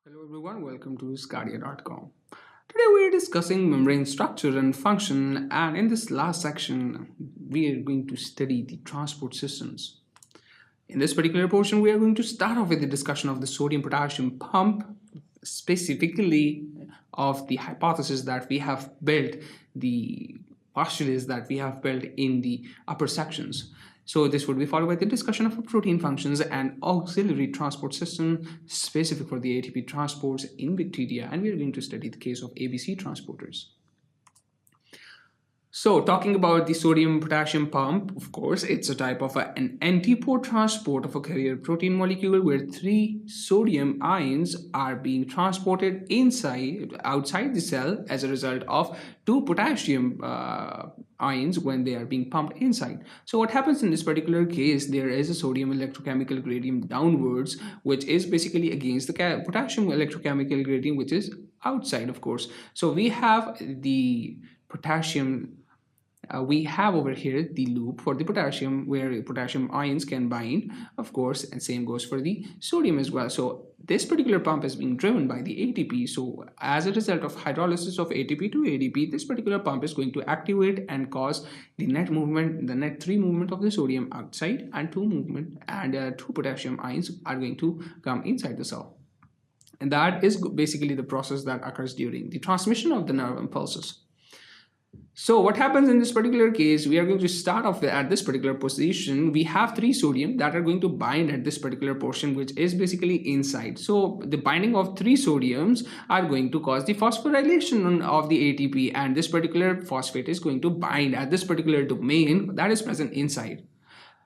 Hello everyone, welcome to sqadia.com. Today we are discussing membrane structure and function, and in this last section we are going to study the transport systems. In this particular portion we are going to start off with the discussion of the sodium potassium pump, specifically of the hypothesis that we have built, the postulates that we have built in the upper sections. So this would be followed by the discussion of protein functions and auxiliary transport system specific for the ATP transports in bacteria, and we are going to study the case of ABC transporters. So talking about the sodium potassium pump, of course, it's a type of an antipode transport of a carrier protein molecule where three sodium ions are being transported outside the cell as a result of two potassium ions when they are being pumped inside. So what happens in this particular case, there is a sodium electrochemical gradient downwards, which is basically against the potassium electrochemical gradient, which is outside, of course. So we have the potassium we have over here the loop for the potassium where potassium ions can bind, of course, and same goes for the sodium as well. So this particular pump is being driven by the ATP. So as a result of hydrolysis of ATP to ADP, this particular pump is going to activate and cause the net movement, the net 3 movement of the sodium outside, and 2 movement and 2 potassium ions are going to come inside the cell. And that is basically the process that occurs during the transmission of the nerve impulses. So what happens in this particular case, we are going to start off at this particular position. We have 3 sodium that are going to bind at this particular portion, which is basically inside. So the binding of 3 sodiums are going to cause the phosphorylation of the ATP, and this particular phosphate is going to bind at this particular domain that is present inside.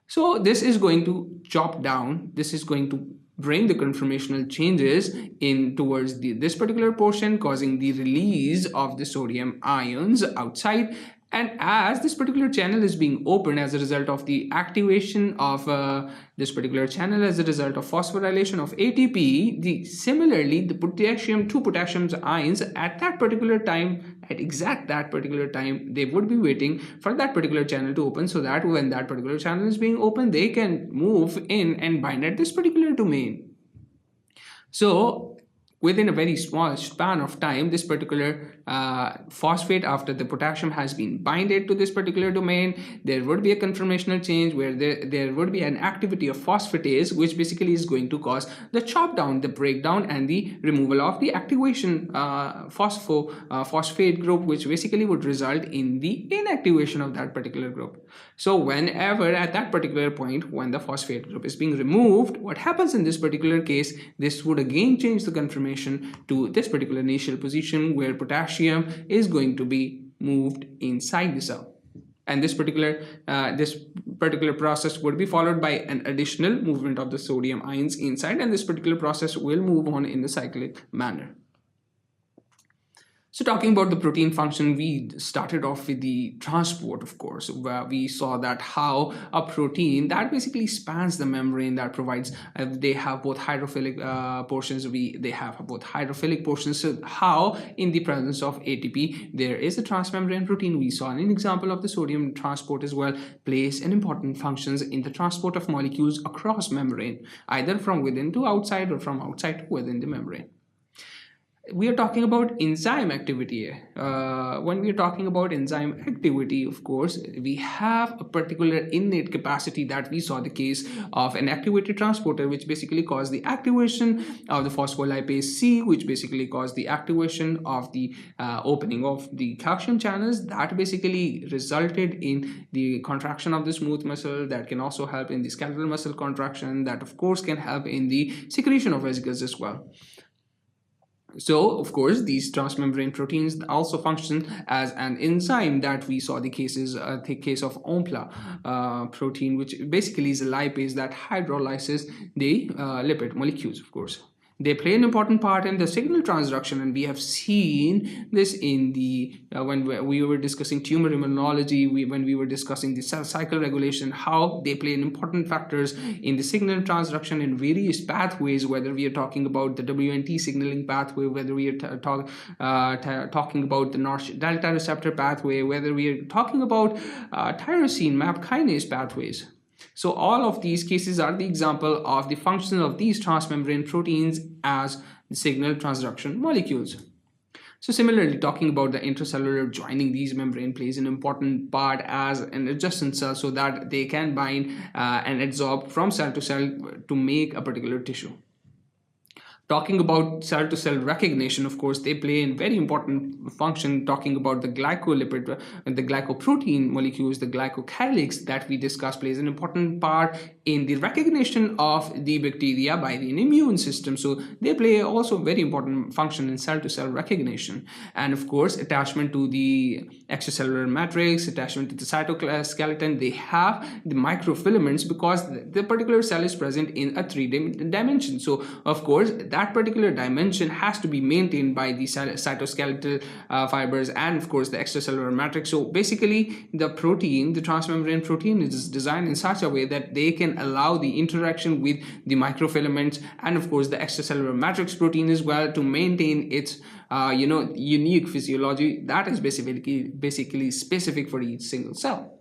So this is going to chop down, this is going to bring the conformational changes in towards this particular portion, causing the release of the sodium ions outside. And as this particular channel is being opened as a result of the activation of this particular channel as a result of phosphorylation of ATP, similarly the two potassium ions at that particular time, that particular time, they would be waiting for that particular channel to open, so that when that particular channel is being opened, they can move in and bind at this particular domain. So within a very small span of time, this particular phosphate, after the potassium has been binded to this particular domain, there would be a conformational change where there would be an activity of phosphatase, which basically is going to cause the chop down, the breakdown, and the removal of the activation phosphate group, which basically would result in the inactivation of that particular group. So whenever at that particular point when the phosphate group is being removed, what happens in this particular case, this would again change the conformation to this particular initial position where potassium is going to be moved inside the cell, and this particular process would be followed by an additional movement of the sodium ions inside, and this particular process will move on in the cyclic manner. So talking about the protein function, we started off with the transport, of course, where we saw that how a protein that basically spans the membrane, that provides, they have both hydrophilic portions, they have both hydrophilic portions. So how in the presence of ATP, there is a transmembrane protein. We saw an example of the sodium transport as well, plays an important functions in the transport of molecules across membrane, either from within to outside or from outside to within the membrane. We are talking about enzyme activity. When we are talking about enzyme activity, of course, we have a particular innate capacity that we saw the case of an activated transporter, which basically caused the activation of the phospholipase C, which basically caused the activation of the opening of the calcium channels, that basically resulted in the contraction of the smooth muscle, that can also help in the skeletal muscle contraction, that of course can help in the secretion of vesicles as well. So, of course, these transmembrane proteins also function as an enzyme that we saw the case of OMPLA protein, which basically is a lipase that hydrolyzes the lipid molecules, of course. They play an important part in the signal transduction, and we have seen this in the when we were discussing tumor immunology, when we were discussing the cell cycle regulation, how they play an important factors in the signal transduction in various pathways, whether we are talking about the WNT signaling pathway, whether we are talking about the North delta receptor pathway, whether we are talking about tyrosine MAP kinase pathways. So all of these cases are the example of the function of these transmembrane proteins as the signal transduction molecules. So similarly, talking about the intracellular joining, these membrane plays an important part as an adjacent cell so that they can bind and adsorb from cell to cell to make a particular tissue. Talking about cell-to-cell recognition, of course, they play a very important function. Talking about the glycolipid and the glycoprotein molecules, the glycocalyx that we discussed plays an important part in the recognition of the bacteria by the immune system. So they play also a very important function in cell-to-cell recognition. And of course, attachment to the extracellular matrix, attachment to the cytoskeleton, they have the microfilaments because the particular cell is present in a 3D dimension. So of course, that particular dimension has to be maintained by the cytoskeletal fibers and of course the extracellular matrix. So basically the protein, the transmembrane protein, is designed in such a way that they can allow the interaction with the microfilaments and of course the extracellular matrix protein as well to maintain its unique physiology that is basically specific for each single cell.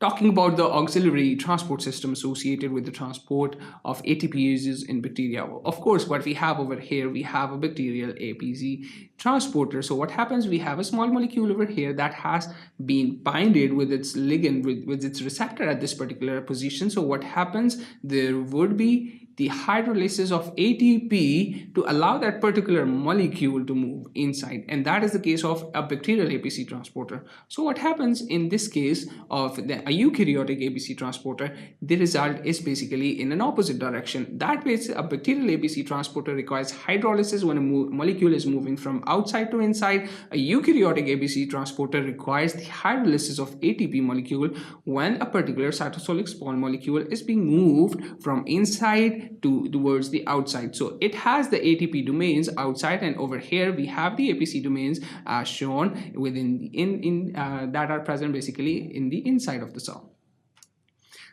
Talking about the auxiliary transport system associated with the transport of ATPases in bacteria. Of course, what we have over here, we have a bacterial APZ transporter. So what happens, we have a small molecule over here that has been binded with its ligand, with its receptor at this particular position. So what happens, there would be the hydrolysis of ATP to allow that particular molecule to move inside, and that is the case of a bacterial APC transporter. So what happens in this case of a eukaryotic APC transporter, the result is basically in an opposite direction. That means a bacterial APC transporter requires hydrolysis when a molecule is moving from outside to inside. A eukaryotic APC transporter requires the hydrolysis of ATP molecule when a particular cytosolic small molecule is being moved from inside towards the outside. So it has the ATP domains outside, and over here we have the APC domains shown within that are present basically in the inside of the cell.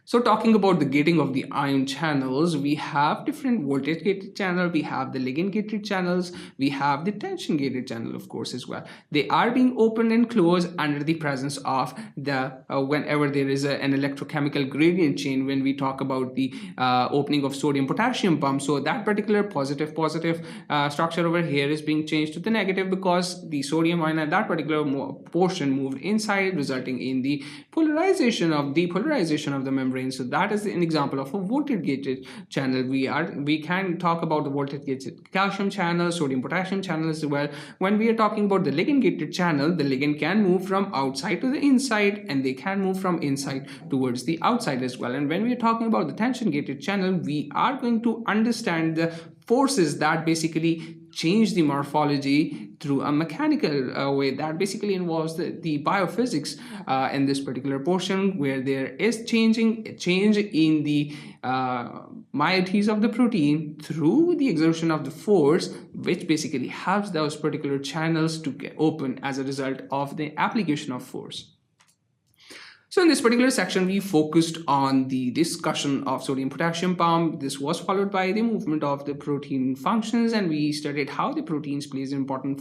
So talking about the gating of the ion channels, we have different voltage gated channel, we have the ligand gated channels, we have the tension gated channel of course as well. They are being opened and closed under the presence of the whenever there is an electrochemical gradient change. When we talk about the opening of sodium potassium pump, so that particular positive structure over here is being changed to the negative because the sodium ion at that particular portion moved inside, resulting in the depolarization of the membrane. So that is an example of a voltage gated channel. We can talk about the voltage gated calcium channel, sodium potassium channel as well. When we are talking about the ligand gated channel, the ligand can move from outside to the inside, and they can move from inside towards the outside as well. And when we are talking about the tension gated channel, we are going to understand the forces that basically change the morphology through a mechanical way that basically involves the biophysics in this particular portion, where there is change in the moieties of the protein through the exertion of the force, which basically helps those particular channels to get open as a result of the application of force. So in this particular section, we focused on the discussion of sodium potassium pump. This was followed by the movement of the protein functions, and we studied how the proteins plays an important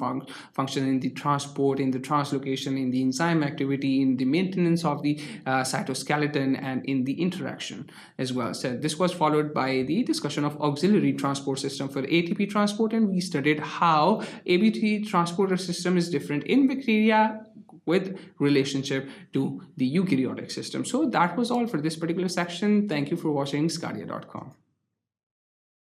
function in the transport, in the translocation, in the enzyme activity, in the maintenance of the cytoskeleton, and in the interaction as well. So this was followed by the discussion of auxiliary transport system for ATP transport, and we studied how ATP transporter system is different in bacteria with relationship to the eukaryotic system. So that was all for this particular section. Thank you for watching sqadia.com.